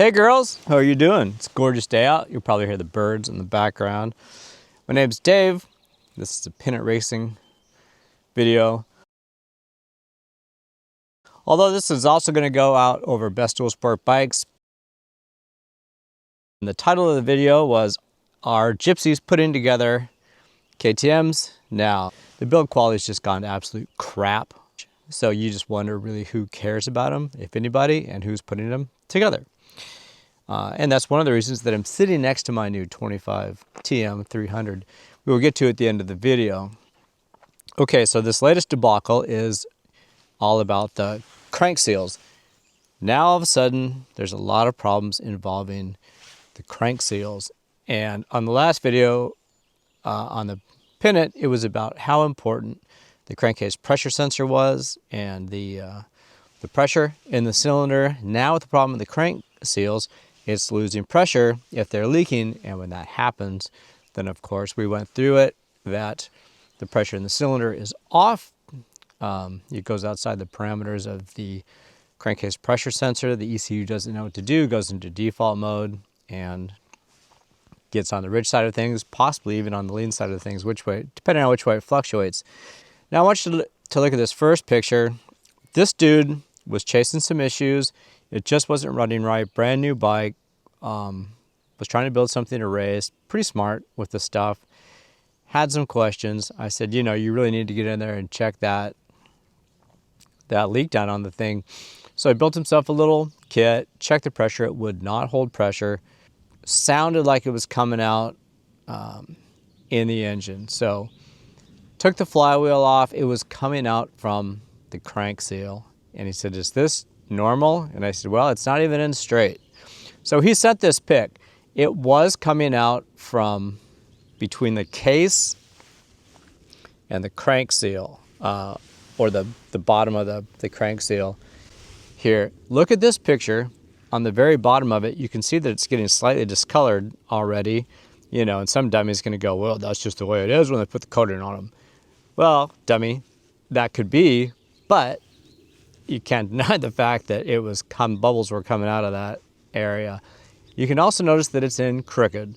Hey girls, how are you doing? It's a gorgeous day out. You'll probably hear the birds in the background. My name's Dave. This is a pennant racing video. Although this is also going to go out over Best Dual Sport bikes. And the title of the video was Are Gypsies Putting Together KTMs? Now, the build quality's just gone to absolute crap. So you just wonder really who cares about them, if anybody, and who's putting them together. And that's one of the reasons that I'm sitting next to my new 25 TM 300. We will get to at the end of the video. Okay, so this latest debacle is all about the crank seals. Now all of a sudden, there's a lot of problems involving the crank seals. And on the last video, on the pennant, it was about how important the crankcase pressure sensor was and the pressure in the cylinder. Now with the problem with the crank seals, it's losing pressure if they're leaking, and when that happens, then of course we went through it, that the pressure in the cylinder is off. It goes outside the parameters of the crankcase pressure sensor. The ECU doesn't know what to do, goes into default mode, and gets on the rich side of things, possibly even on the lean side of things, which way, depending on which way it fluctuates. Now I want you to look at this first picture. This dude was chasing some issues. It just wasn't running right. Brand new bike. Was trying to build something to race. Pretty smart with the stuff. Had some questions. I said, you know, you really need to get in there and check that leak down on the thing. So I built himself a little kit, checked the pressure. It would not hold pressure. Sounded like it was coming out in the engine. So took the flywheel off. It was coming out from the crank seal. And he said, is this normal? And I said, well, it's not even in straight. So he sent this pic. It was coming out from between the case and the crank seal, or the bottom of the crank seal. Here, look at this picture. On the very bottom of it, you can see that it's getting slightly discolored already. You know, and some dummy's going to go, well, that's just the way it is when they put the coating on them. Well, dummy, that could be, but you can't deny the fact that it was bubbles were coming out of that area. You can also notice that it's in crooked.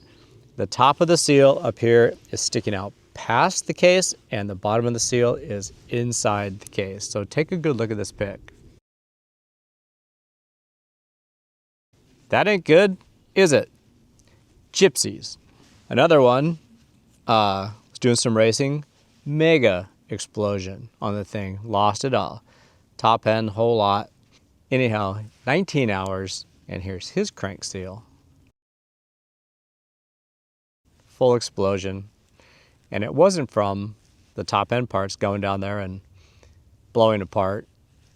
The top of the seal up here is sticking out past the case, and the bottom of the seal is inside the case. So take a good look at this pic. That ain't good, is it? Gypsies. Another one was doing some racing. Mega explosion on the thing. Lost it all. Top end, whole lot. Anyhow, 19 hours, and here's his crank seal. Full explosion. And it wasn't from the top end parts going down there and blowing apart.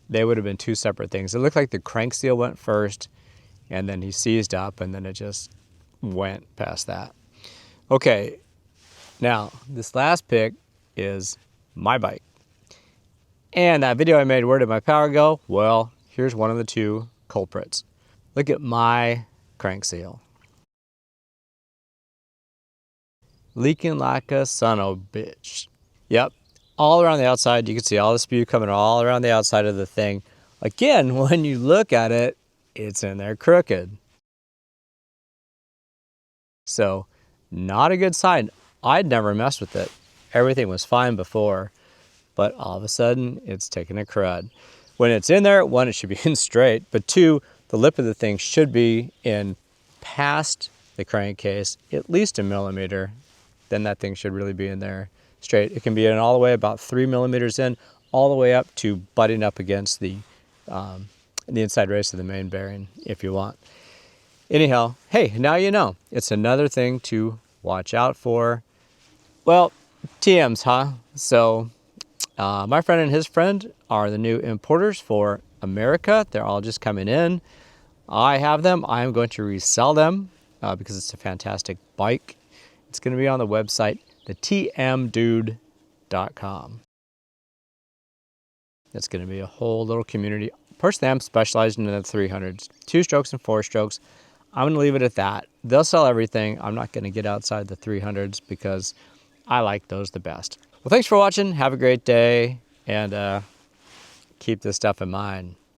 They would have been two separate things. It looked like the crank seal went first, and then he seized up, and then it just went past that. Okay, now this last pic is my bike. And that video I made, where did my power go? Well, here's one of the two culprits. Look at my crank seal. Leaking like a son of a bitch. Yep, all around the outside. You can see all the spew coming all around the outside of the thing. Again, when you look at it, it's in there crooked. So, not a good sign. I'd never messed with it. Everything was fine before. But all of a sudden, it's taking a crud. When it's in there, one, it should be in straight, but two, the lip of the thing should be in past the crankcase, at least a millimeter. Then that thing should really be in there straight. It can be in all the way about 3 millimeters in, all the way up to butting up against the inside race of the main bearing, if you want. Anyhow, hey, now you know. It's another thing to watch out for. Well, TMs, huh? So my friend and his friend are the new importers for America. They're all just coming in. I have them. I am going to resell them because it's a fantastic bike. It's going to be on the website, thetmdude.com. It's going to be a whole little community. Personally, I'm specializing in the 300s, 2-strokes and 4-strokes. I'm going to leave it at that. They'll sell everything. I'm not going to get outside the 300s because I like those the best. Well, thanks for watching. Have a great day, and keep this stuff in mind.